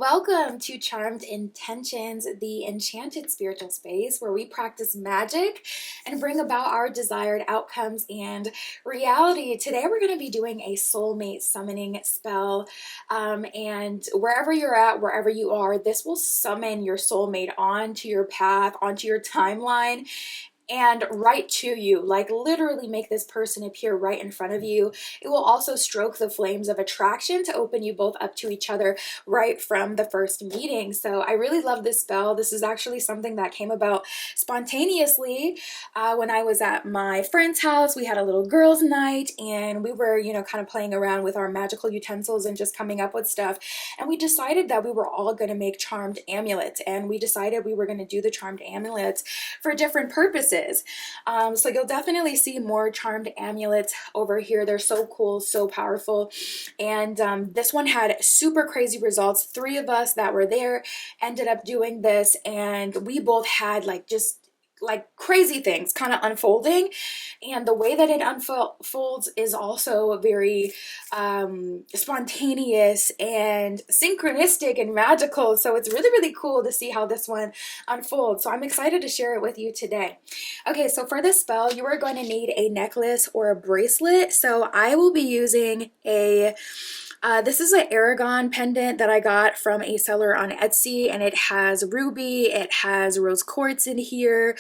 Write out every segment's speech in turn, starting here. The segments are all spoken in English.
welcome to Charmed Intentions, the enchanted spiritual space where we practice magic and bring about our desired outcomes and reality. Today we're going to be doing a soulmate summoning spell, and wherever you're at, wherever you are, this will summon your soulmate onto your path, onto your timeline, and right to you, like literally make this person appear right in front of you. It will also stroke the flames of attraction to open you both up to each other right from the first meeting. So I really love this spell. This is actually something that came about spontaneously when I was at my friend's house. We had a little girls' night and we were, kind of playing around with our magical utensils and just coming up with stuff. And we decided that we were all going to make charmed amulets, and we decided we were going to do the charmed amulets for different purposes. So you'll definitely see more charmed amulets over here. They're so cool, so powerful. And this one had super crazy results. 3 of us that were there ended up doing this, and we both had just crazy things kind of unfolding, and the way that it unfolds is also very spontaneous and synchronistic and magical. So it's really, really cool to see how this one unfolds. So I'm excited to share it with you today. Okay, so for this spell, you are going to need a necklace or a bracelet. So I will be using this is an Aragon pendant that I got from a seller on Etsy, and it has ruby, it has rose quartz in here,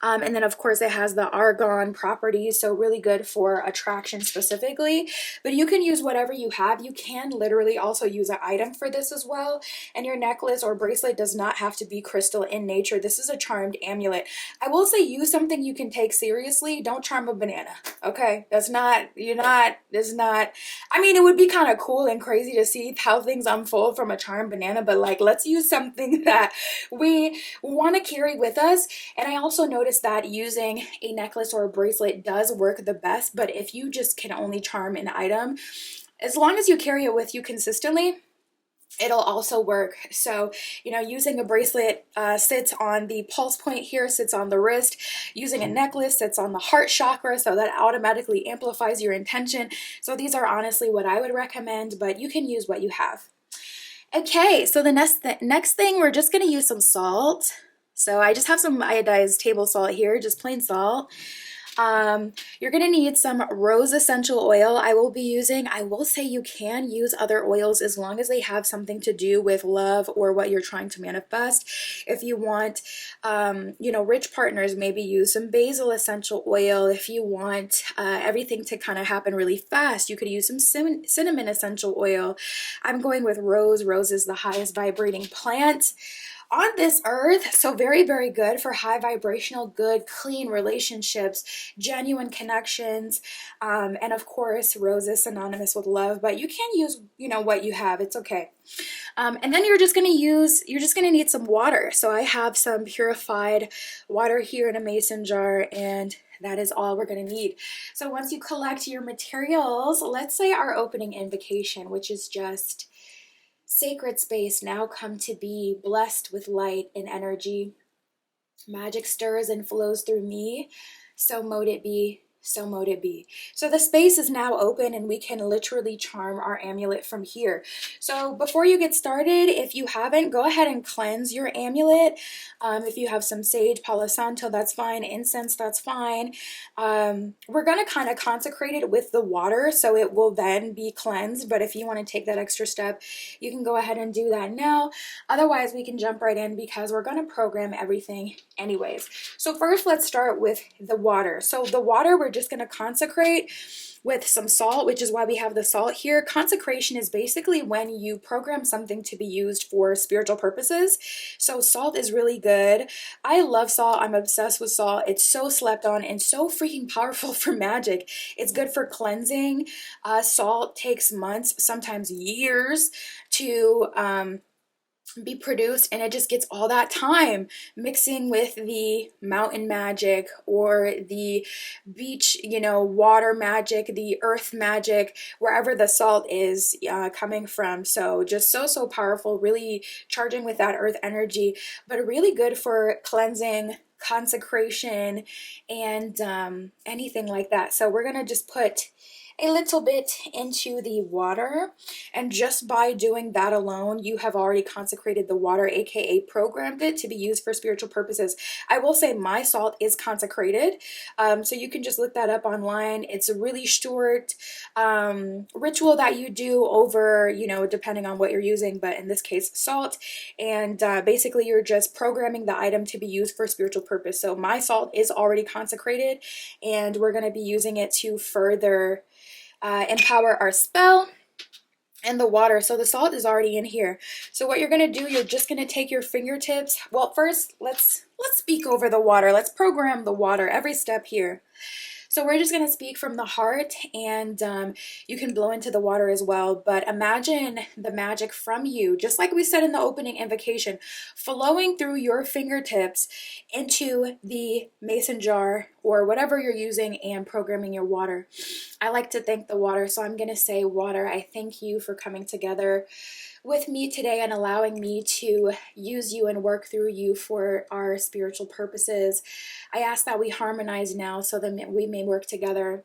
and then of course it has the argon properties, so really good for attraction specifically. But you can use whatever you have. You can literally also use an item for this as well, and your necklace or bracelet does not have to be crystal in nature. This is a charmed amulet. I will say use something you can take seriously. Don't charm a banana, okay? That's not, I mean, it would be kind of cool and crazy to see how things unfold from a charmed banana, but let's use something that we want to carry with us. And I also noticed that using a necklace or a bracelet does work the best, but if you just can only charm an item, as long as you carry it with you consistently, it'll also work. So, using a bracelet sits on the pulse point here, sits on the wrist. Using a necklace sits on the heart chakra, so that automatically amplifies your intention. So these are honestly what I would recommend, but you can use what you have. Okay, so the next thing, we're just going to use some salt. So I just have some iodized table salt here, just plain salt. You're going to need some rose essential oil. I will be using, I will say you can use other oils as long as they have something to do with love or what you're trying to manifest. If you want, rich partners, maybe use some basil essential oil. If you want everything to kind of happen really fast, you could use some cinnamon essential oil. I'm going with rose. Rose is the highest vibrating plant on this earth, so very, very good for high vibrational, good, clean relationships, genuine connections, and of course, rose is synonymous with love, but you can use, what you have. It's okay. And then you're just going to need some water. So I have some purified water here in a mason jar, and that is all we're going to need. So once you collect your materials, let's say our opening invocation, which is just sacred space now come to be, blessed with light and energy. Magic stirs and flows through me. So mote it be. So mote it be. So the space is now open and we can literally charm our amulet from here. So before you get started, if you haven't, go ahead and cleanse your amulet. If you have some sage, palo santo, that's fine. Incense, that's fine. We're going to kind of consecrate it with the water so it will then be cleansed. But if you want to take that extra step, you can go ahead and do that now. Otherwise, we can jump right in because we're going to program everything anyways. So first, let's start with the water. So the water, we're just going to consecrate with some salt, which is why we have the salt here. Consecration is basically when you program something to be used for spiritual purposes. So salt is really good. I love salt. I'm obsessed with salt. It's so slept on and so freaking powerful for magic. It's good for cleansing. Salt takes months, sometimes years to be produced, and it just gets all that time mixing with the mountain magic or the beach, water magic, the earth magic, wherever the salt is coming from. So just so powerful, really charging with that earth energy, but really good for cleansing, consecration, and anything like that. So we're gonna just put a little bit into the water, and just by doing that alone you have already consecrated the water, aka programmed it to be used for spiritual purposes. I will say my salt is consecrated, so you can just look that up online. It's a really short ritual that you do over, you know, depending on what you're using, but in this case salt, and basically you're just programming the item to be used for spiritual purpose. So my salt is already consecrated, and we're going to be using it to further empower our spell and the water. So the salt is already in here. So what you're going to do, you're just going to take your fingertips. Well, first let's speak over the water. Let's program the water every step here. So we're just going to speak from the heart, and you can blow into the water as well. But imagine the magic from you, just like we said in the opening invocation, flowing through your fingertips into the mason jar or whatever you're using and programming your water. I like to thank the water, so I'm going to say, water, I thank you for coming together with me today and allowing me to use you and work through you for our spiritual purposes. I ask that we harmonize now so that we may work together.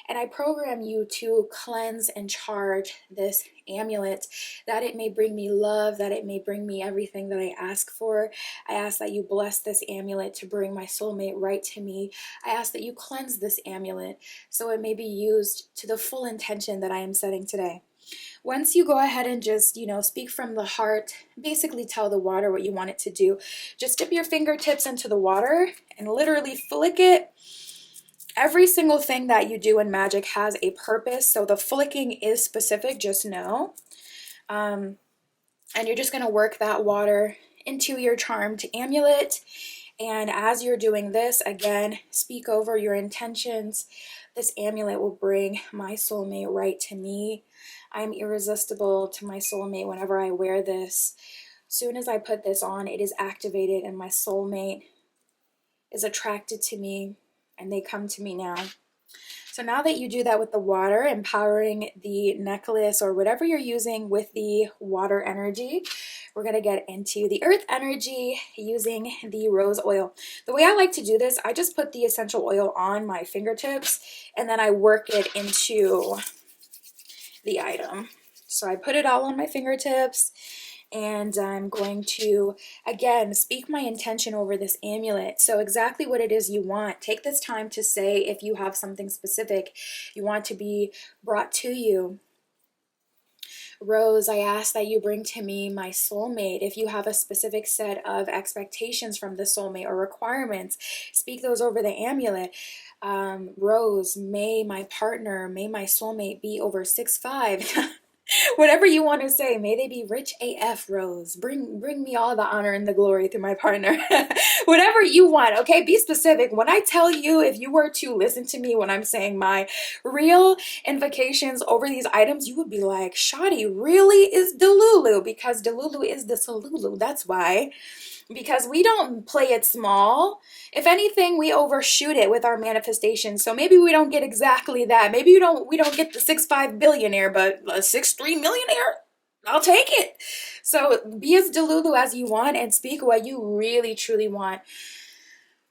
And I program you to cleanse and charge this amulet, that it may bring me love, that it may bring me everything that I ask for. I ask that you bless this amulet to bring my soulmate right to me. I ask that you cleanse this amulet so it may be used to the full intention that I am setting today. Once you go ahead and just, you know, speak from the heart, basically tell the water what you want it to do. Just dip your fingertips into the water and literally flick it. Every single thing that you do in magic has a purpose, so the flicking is specific, just know. And you're just going to work that water into your charmed amulet. And as you're doing this, again, speak over your intentions. This amulet will bring my soulmate right to me. I'm irresistible to my soulmate whenever I wear this. Soon as I put this on, it is activated and my soulmate is attracted to me and they come to me now. So now that you do that with the water, empowering the necklace or whatever you're using with the water energy, we're going to get into the earth energy using the rose oil. The way I like to do this, I just put the essential oil on my fingertips and then I work it into the item. So I put it all on my fingertips, and I'm going to, again, speak my intention over this amulet. So exactly what it is you want. Take this time to say if you have something specific you want to be brought to you. Rose, I ask that you bring to me my soulmate. If you have a specific set of expectations from the soulmate or requirements, speak those over the amulet. Rose, may my partner, may my soulmate be over 6'5". Whatever you want to say, may they be rich AF, Rose. Bring me all the honor and the glory through my partner. Whatever you want, okay? Be specific. When I tell you, if you were to listen to me when I'm saying my real invocations over these items, you would be like, Shadi really is Delulu, because Delulu is the Solulu. That's why. Because we don't play it small. If anything, we overshoot it with our manifestation. So maybe we don't get exactly that. Maybe we don't get the 6'5" billionaire, but a 6'3" millionaire, I'll take it. So be as delulu as you want and speak what you really truly want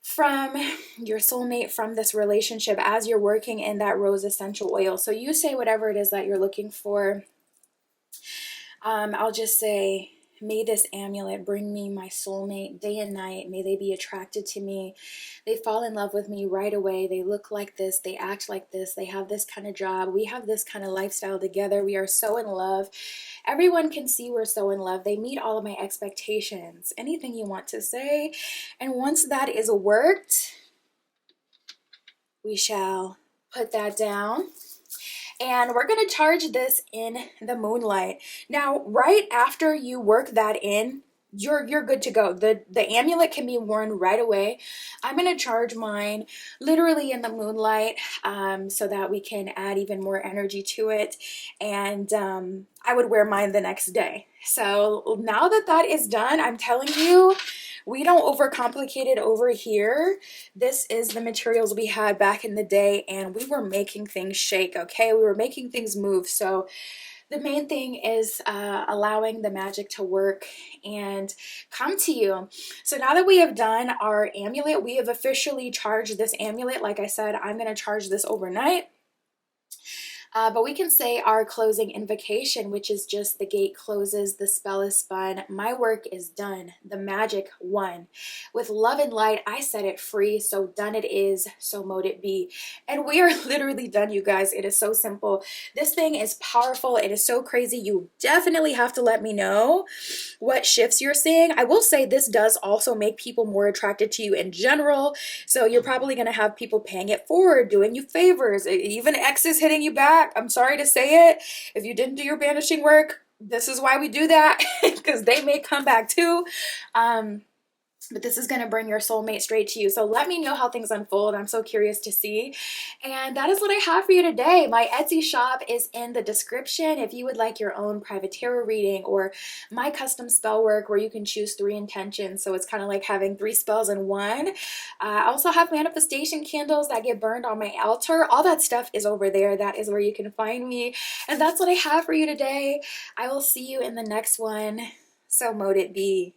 from your soulmate, from this relationship, as you're working in that rose essential oil. So you say whatever it is that you're looking for. I'll just say, may this amulet bring me my soulmate day and night. May they be attracted to me. They fall in love with me right away. They look like this. They act like this. They have this kind of job. We have this kind of lifestyle together. We are so in love. Everyone can see we're so in love. They meet all of my expectations. Anything you want to say. And once that is worked, we shall put that down. And we're going to charge this in the moonlight. Now, right after you work that in, you're good to go. The amulet can be worn right away. I'm going to charge mine literally in the moonlight, so that we can add even more energy to it. And I would wear mine the next day. So now that that is done, I'm telling you, we don't overcomplicate it over here. This is the materials we had back in the day, and we were making things shake, okay? We were making things move. So the main thing is allowing the magic to work and come to you. So now that we have done our amulet, we have officially charged this amulet. Like I said, I'm going to charge this overnight. But we can say our closing invocation, which is just the gate closes, the spell is spun, my work is done, the magic won. With love and light, I set it free, so done it is, so mote it be. And we are literally done, you guys. It is so simple. This thing is powerful. It is so crazy. You definitely have to let me know what shifts you're seeing. I will say this does also make people more attracted to you in general. So you're probably going to have people paying it forward, doing you favors, even exes hitting you back. I'm sorry to say it. If you didn't do your banishing work, this is why we do that, because they may come back too. But this is going to bring your soulmate straight to you. So let me know how things unfold. I'm so curious to see. And that is what I have for you today. My Etsy shop is in the description if you would like your own private tarot reading or my custom spell work where you can choose 3 intentions. So it's kind of like having 3 spells in one. I also have manifestation candles that get burned on my altar. All that stuff is over there. That is where you can find me. And that's what I have for you today. I will see you in the next one. So mote it be.